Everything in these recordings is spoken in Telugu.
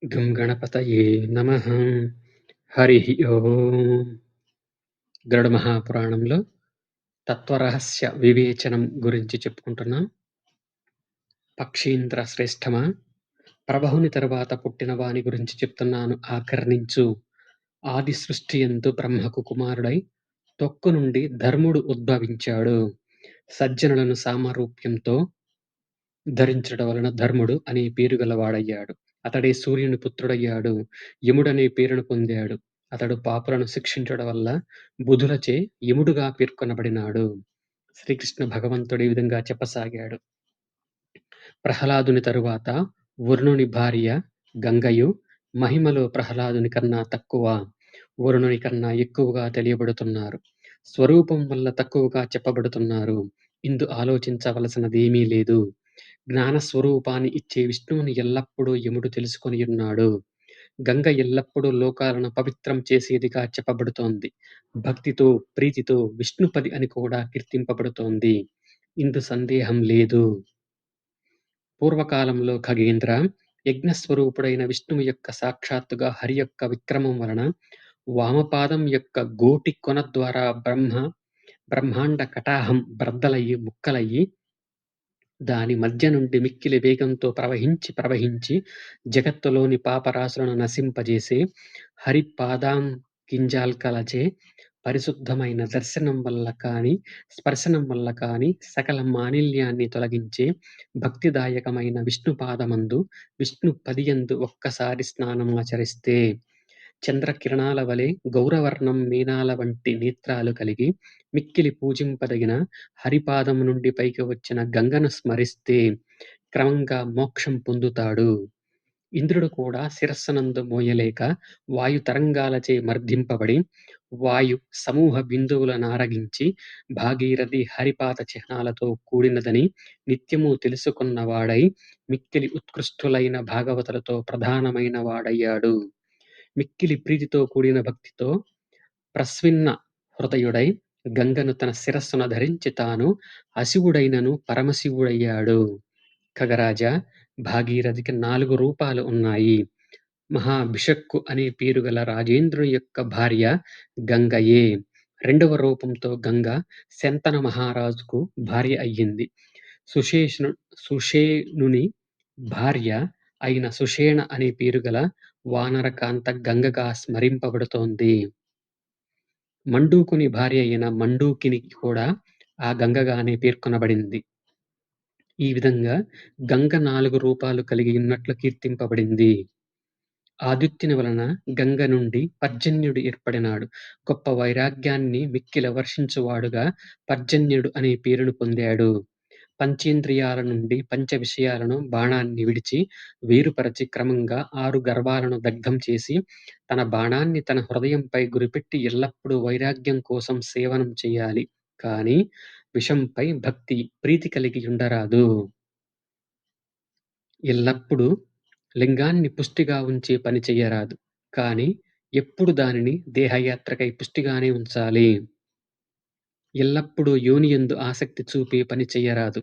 గం గణపతయే నమః. హరిః ఓం. గరుడ మహాపురాణంలో తత్వరహస్య వివేచనం గురించి చెప్పుకుంటున్నాం. పక్షీంద్ర శ్రేష్టమా, ప్రభహుని తరువాత పుట్టిన వాని గురించి చెప్తున్నాను ఆకర్ణించు. ఆది సృష్టియందు బ్రహ్మకు కుమారుడై తొక్కు నుండి ధర్ముడు ఉద్భవించాడు. సజ్జనులను సామరూప్యంతో ధరించడం వలన ధర్ముడు అనే పేరు గలవాడయ్యాడు. అతడే సూర్యుని పుత్రుడయ్యాడు. యముడనే పేరును పొందాడు. అతడు పాపులను శిక్షించడం వల్ల బుధులచే యముడుగా పేర్కొనబడినాడు. శ్రీకృష్ణ భగవంతుడు ఈ విధంగా చెప్పసాగాడు. ప్రహ్లాదుని తరువాత వరుణుని భార్య గంగయు మహిమలో ప్రహ్లాదుని కన్నా తక్కువ, వరుణుని కన్నా ఎక్కువగా తెలియబడుతున్నారు. స్వరూపం వల్ల తక్కువగా చెప్పబడుతున్నారు. ఇందు ఆలోచించవలసినదేమీ లేదు. జ్ఞాన స్వరూపాన్ని ఇచ్చే విష్ణువుని ఎల్లప్పుడూ యముడు తెలుసుకొనియున్నాడు. గంగ ఎల్లప్పుడూ లోకాలను పవిత్రం చేసేదిగా చెప్పబడుతోంది. భక్తితో, ప్రీతితో విష్ణుపది అని కూడా కీర్తింపబడుతోంది. ఇందు సందేహం లేదు. పూర్వకాలంలో ఖగేంద్ర, యజ్ఞస్వరూపుడైన విష్ణువు యొక్క సాక్షాత్తుగా హరి యొక్క విక్రమం వలన వామపాదం యొక్క గోటి కొన ద్వారా బ్రహ్మాండ కటాహం బ్రద్దలయ్యి ముక్కలయ్యి దాని మధ్య నుండి మిక్కిలి వేగంతో ప్రవహించి జగత్తులోని పాపరాశులను నశింపజేసే హరి పాదాంకింజాల్కలచే పరిశుద్ధమైన దర్శనం వల్ల కాని, స్పర్శనం వల్ల కాని సకల మాలిన్యాన్ని తొలగించే భక్తిదాయకమైన విష్ణు పాదమందు, విష్ణు పదియందు ఒక్కసారి స్నానమాచరిస్తే చంద్రకిరణాల వలె గౌరవర్ణం మీనాల వంటి నేత్రాలు కలిగి మిక్కిలి పూజింపదగిన హరిపాదము నుండి పైకి వచ్చిన గంగను స్మరిస్తే క్రమంగా మోక్షం పొందుతాడు. ఇంద్రుడు కూడా శిరస్సునందు మోయలేక వాయు తరంగాలచే మర్దింపబడి వాయు సమూహ బిందువులనారగించి భాగీరథి హరిపాద చిహ్నాలతో కూడినదని నిత్యము తెలుసుకున్నవాడై మిక్కిలి ఉత్కృష్టులైన భాగవతులతో ప్రధానమైన వాడయ్యాడు. మిక్కిలి ప్రీతితో కూడిన భక్తితో ప్రస్విన్న హృదయుడై గంగను తన శిరస్సున ధరించి తాను అశివుడైనను పరమశివుడయ్యాడు. ఖగరాజా, భాగీరథికి 4 రూపాలు ఉన్నాయి. మహాభిషక్కు అనే పేరు గల రాజేంద్రుని యొక్క భార్య గంగయే. 2వ రూపంతో గంగ శంతన మహారాజుకు భార్య అయ్యింది. సుషేణుని భార్య అయిన సుషేణ అనే పేరు గల వానరకాంత గంగగా స్మరింపబడుతోంది. మండూకుని భార్య అయిన మండూకిని కూడా ఆ గంగగానే పేర్కొనబడింది. ఈ విధంగా గంగ 4 రూపాలు కలిగి ఉన్నట్లు కీర్తింపబడింది. ఆదిత్యుని వలన గంగ నుండి పర్జన్యుడు ఏర్పడినాడు. గొప్ప వైరాగ్యాన్ని మిక్కిల వర్షించువాడుగా పర్జన్యుడు అనే పేరును పొందాడు. పంచేంద్రియాల నుండి పంచ విషయాలను బాణాన్ని విడిచి వేరుపరచి క్రమంగా 6 గర్వాలను దగ్ధం చేసి తన బాణాన్ని తన హృదయంపై గురిపెట్టి ఎల్లప్పుడూ వైరాగ్యం కోసం సేవనం చెయ్యాలి. కాని విషంపై భక్తి, ప్రీతి కలిగి ఉండరాదు. ఎల్లప్పుడూ లింగాన్ని పుష్టిగా ఉంచే పని చెయ్యరాదు. కాని ఎప్పుడు దానిని దేహయాత్రకై పుష్టిగానే ఉంచాలి. ఎల్లప్పుడూ యోనియందు ఆసక్తి చూపే పని చెయ్యరాదు.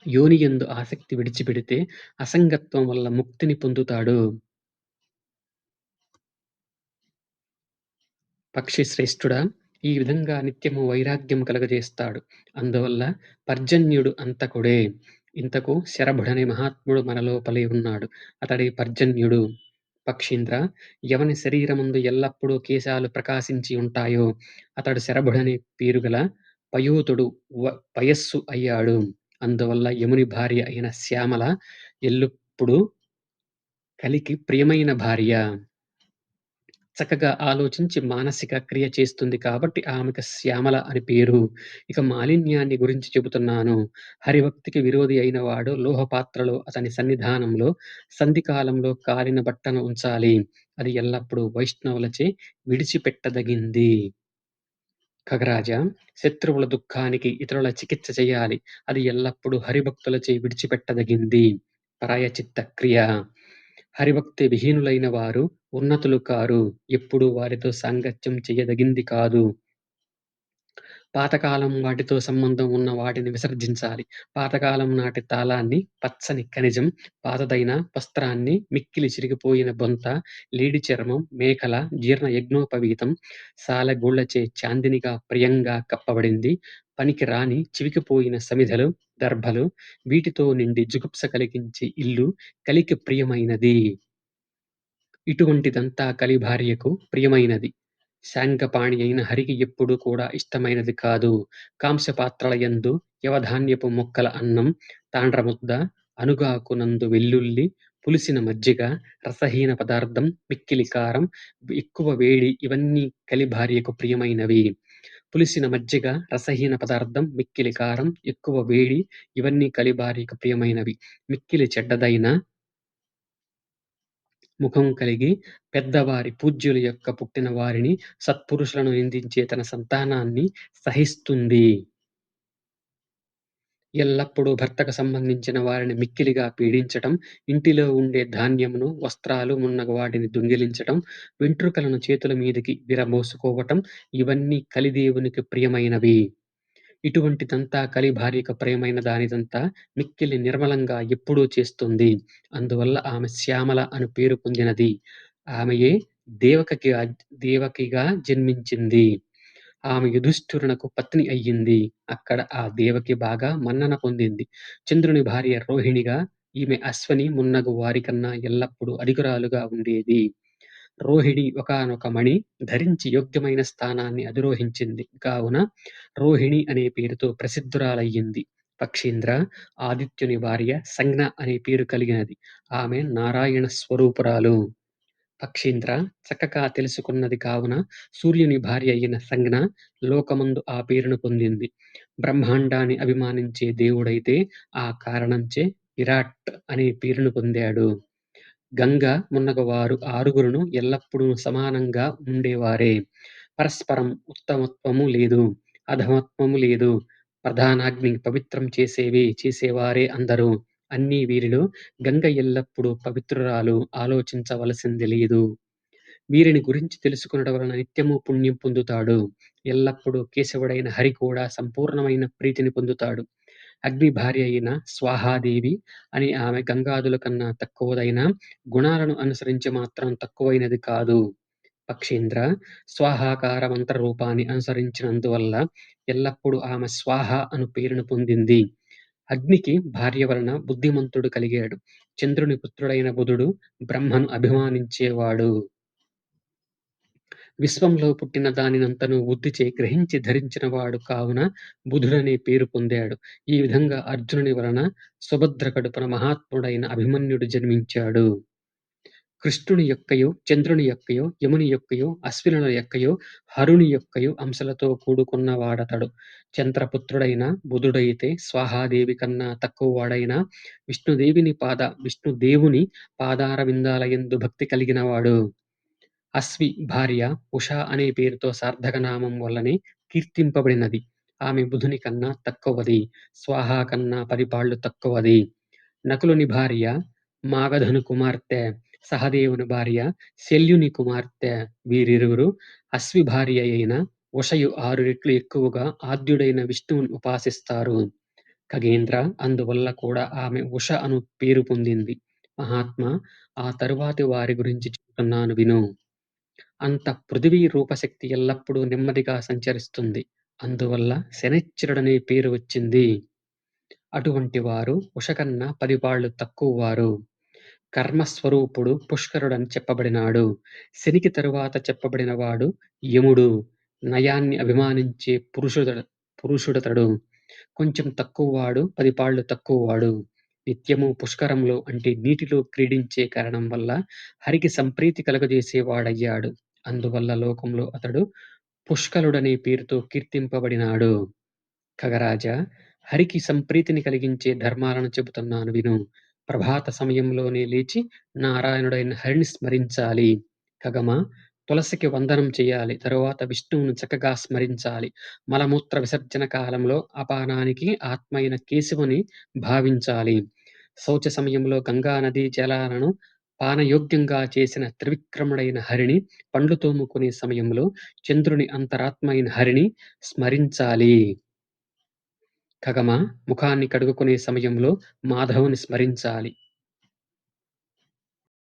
యోనియందు ఆసక్తి విడిచిపెడితే అసంగత్వం వల్ల ముక్తిని పొందుతాడు. పక్షి శ్రేష్ఠుడా, ఈ విధంగా నిత్యము వైరాగ్యం కలుగజేస్తాడు. అందువల్ల పర్జన్యుడు అంతకుడే. ఇంతకు శరభుడనే మహాత్ముడు మన లోపలే ఉన్నాడు. అతడే పర్జన్యుడు. పక్షీంద్ర, ఎవని శరీరమందు ఎల్లప్పుడూ కేశాలు ప్రకాశించి ఉంటాయో అతడు శరభుడనే పేరుగల పయోతుడు పయస్సు అయ్యాడు. అందువల్ల యముని భార్య అయిన శ్యామల ఎల్లప్పుడూ కలికి ప్రియమైన భార్య. చక్కగా ఆలోచించి మానసిక క్రియ చేస్తుంది కాబట్టి ఆమెకు శ్యామల అని పేరు. ఇక మాలిన్యాన్ని గురించి చెబుతున్నాను. హరిభక్తికి విరోధి అయిన వాడు లోహపాత్రలో అతని సన్నిధానంలో సంధికాలంలో కాలిన బట్టను ఉంచాలి. అది ఎల్లప్పుడూ వైష్ణవులచే విడిచిపెట్టదగింది. ఖగరాజా, శత్రువుల దుఃఖానికి ఇతరుల చికిత్స చేయాలి. అది ఎల్లప్పుడూ హరిభక్తులచే విడిచిపెట్టదగింది. పరాయచిత్త క్రియ. హరిభక్తి విహీనులైన వారు ఉన్నతులు కారు. ఎప్పుడూ వారితో సాంగత్యం చెయ్యదగింది కాదు. పాతకాలం వాటితో సంబంధం ఉన్న వాటిని విసర్జించాలి. పాతకాలం నాటి తాళాన్ని, పచ్చని ఖనిజం, పాతదైన వస్త్రాన్ని, మిక్కిలి చిరిగిపోయిన బొంత, లేడి చర్మం, మేకల జీర్ణ యజ్ఞోపవీతం, సాలెగూళ్లచే చాందినిగా ప్రియంగా కప్పబడింది, పనికి రాని చివికిపోయిన సమిధలు, దర్భలు, వీటితో నిండి జుగుప్స కలిగించే ఇల్లు కలికి ప్రియమైనది. ఇటువంటిదంతా కలిభార్యకు ప్రియమైనది. శాంగపాణి అయిన హరికి ఎప్పుడూ కూడా ఇష్టమైనది కాదు. కాంస్యపాత్రలయందు యవధాన్యపు మొక్కల అన్నం, తాండ్రముద్ద, అనుగాకునందు వెల్లుల్లి, పులిసిన మజ్జిగ, రసహీన పదార్థం, మిక్కిలి కారం, ఎక్కువ వేడి ఇవన్నీ కలిభార్యకు ప్రియమైనవి. పులిసిన మజ్జిగ, రసహీన పదార్థం, మిక్కిలి కారం, ఎక్కువ వేడి ఇవన్నీ కలిభార్యకు ప్రియమైనవి. మిక్కిలి చెడ్డదైన ముఖం కలిగి, పెద్దవారి పూజ్యుల యొక్క పుట్టిన వారిని, సత్పురుషులను నిందించే తన సంతానాన్ని సహిస్తుంది. ఎల్లప్పుడూ భర్తకు సంబంధించిన వారిని మిక్కిలిగా పీడించటం, ఇంటిలో ఉండే ధాన్యమును, వస్త్రాలు మున్నగు వాటిని దొంగిలించటం, వెంట్రుకలను చేతుల మీదికి విరబోసుకోవటం ఇవన్నీ కలిదేవునికి ప్రియమైనవి. ఇటువంటిదంతా కలిభార్యకు ప్రియమైన దానిదంతా మిక్కిలి నిర్మలంగా ఎప్పుడూ చేస్తుంది. అందువల్ల ఆమె శ్యామల అను పేరు పొందినది. ఆమెయే దేవకిగా జన్మించింది. ఆమె యుధిష్ఠిరునకు పత్ని అయ్యింది. అక్కడ ఆ దేవకి బాగా మన్నన పొందింది. చంద్రుని భార్య రోహిణిగా ఈమె అశ్వని మున్నగు వారికన్నా ఎల్లప్పుడూ అధికురాలుగా ఉండేది. రోహిణి ఒకానొక మణి ధరించి యోగ్యమైన స్థానాన్ని అధిరోహించింది. కావున రోహిణి అనే పేరుతో ప్రసిద్ధురాలయ్యింది. పక్షీంద్ర, ఆదిత్యుని భార్య సంజ్ఞ అనే పేరు కలిగినది. ఆమె నారాయణ స్వరూపురాలు. పక్షీంద్ర, చక్కగా తెలుసుకున్నది కావున సూర్యుని భార్య అయిన సంజ్ఞ లోకమందు ఆ పేరును పొందింది. బ్రహ్మాండాన్ని అభిమానించే దేవుడైతే ఆ కారణంచే విరాట్ అనే పేరును పొందాడు. గంగ మున్నగువారు ఆరుగురును ఎల్లప్పుడూ సమానంగా ఉండేవారే. పరస్పరం ఉత్తమత్వము లేదు, అధమత్వము లేదు. ప్రధానాగ్ని పవిత్రం చేసేవారే అందరూ. అన్నీ వీరిలో గంగ ఎల్లప్పుడూ పవిత్రురాలు, ఆలోచించవలసింది లేదు. వీరిని గురించి తెలుసుకొనుట వలన నిత్యము పుణ్యం పొందుతాడు. ఎల్లప్పుడూ కేశవుడైన హరి కూడా సంపూర్ణమైన ప్రీతిని పొందుతాడు. అగ్ని భార్య అయిన స్వాహాదేవి అని ఆమె గంగాదుల కన్నా తక్కువదైనా గుణాలను అనుసరించి మాత్రం తక్కువైనది కాదు. పక్షీంద్ర, స్వాహాకార మంత్ర రూపాన్ని అనుసరించినందువల్ల ఎల్లప్పుడూ ఆమె స్వాహ అను పేరును పొందింది. అగ్నికి భార్య వలన బుద్ధిమంతుడు కలిగాడు. చంద్రుని పుత్రుడైన బుధుడు బ్రహ్మను అభిమానించేవాడు. విశ్వంలో పుట్టిన దానినంతను బుద్ధిచే గ్రహించి ధరించినవాడు కావున బుధుడనే పేరు పొందాడు. ఈ విధంగా అర్జునుని వలన సుభద్ర కడుపున మహాత్ముడైన అభిమన్యుడు జన్మించాడు. కృష్ణుని యొక్కయో, చంద్రుని యొక్కయో, యముని యొక్కయో, అశ్వినుల యొక్కయో, హరుని యొక్కయో అంశలతో కూడుకున్నవాడతడు. చంద్రపుత్రుడైన బుధుడైతే స్వాహాదేవి కన్నా తక్కువవాడైన విష్ణుదేవుని పాదారవిందాలయందు భక్తి కలిగినవాడు. అశ్వి భార్య ఉష అనే పేరుతో సార్థక నామం వల్లనే కీర్తింపబడినది. ఆమె బుధుని కన్నా తక్కువది. స్వాహ కన్నా 10 పాళ్ళు తక్కువది. నకులుని భార్య మాగధను కుమార్తె, సహదేవుని భార్య శల్యుని కుమార్తె. వీరిరువురు అశ్వి భార్య అయిన ఉషయు 6 రెట్లు ఎక్కువగా ఆద్యుడైన విష్ణువుని ఉపాసిస్తారు. ఖగేంద్ర, అందువల్ల కూడా ఆమె ఉష అను పేరు పొందింది. మహాత్మా, ఆ తరువాతి వారి గురించి చెబుతున్నాను విను. అంత పృథివీ రూపశక్తి ఎల్లప్పుడూ నెమ్మదిగా సంచరిస్తుంది. అందువల్ల శనైశ్చరుడనే పేరు వచ్చింది. అటువంటి వారు ఉషకన్నా 10 పాళ్ళు తక్కువవారు. కర్మస్వరూపుడు పుష్కరుడని చెప్పబడినాడు. శనికి తరువాత చెప్పబడినవాడు యముడు. నయాన్ని అభిమానించే పురుషుడతడు. కొంచెం తక్కువవాడు, 10 పాళ్ళు తక్కువవాడు. నిత్యము పుష్కరంలో అంటే నీటిలో క్రీడించే కారణం వల్ల హరికి సంప్రీతి కలుగజేసేవాడయ్యాడు. అందువల్ల లోకంలో అతడు పుష్కలుడనే పేరుతో కీర్తింపబడినాడు. ఖగరాజా, హరికి సంప్రీతిని కలిగించే ధర్మాలను చెబుతున్నాను విను. ప్రభాత సమయంలోనే లేచి నారాయణుడైన హరిని స్మరించాలి. ఖగమా, తులసికి వందనం చేయాలి. తరువాత విష్ణువును చక్కగా స్మరించాలి. మలమూత్ర విసర్జన కాలంలో అపానానికి ఆత్మ అయిన కేశవుని భావించాలి. శౌచ సమయంలో గంగా నదీ జలాలను పానయోగ్యంగా చేసిన త్రివిక్రముడైన హరిని పండ్లు తోముకునే సమయంలో చంద్రుని అంతరాత్మ అయిన హరిని స్మరించాలి. ఖగమా ముఖాన్ని కడుగుకునే సమయంలో మాధవుని స్మరించాలి.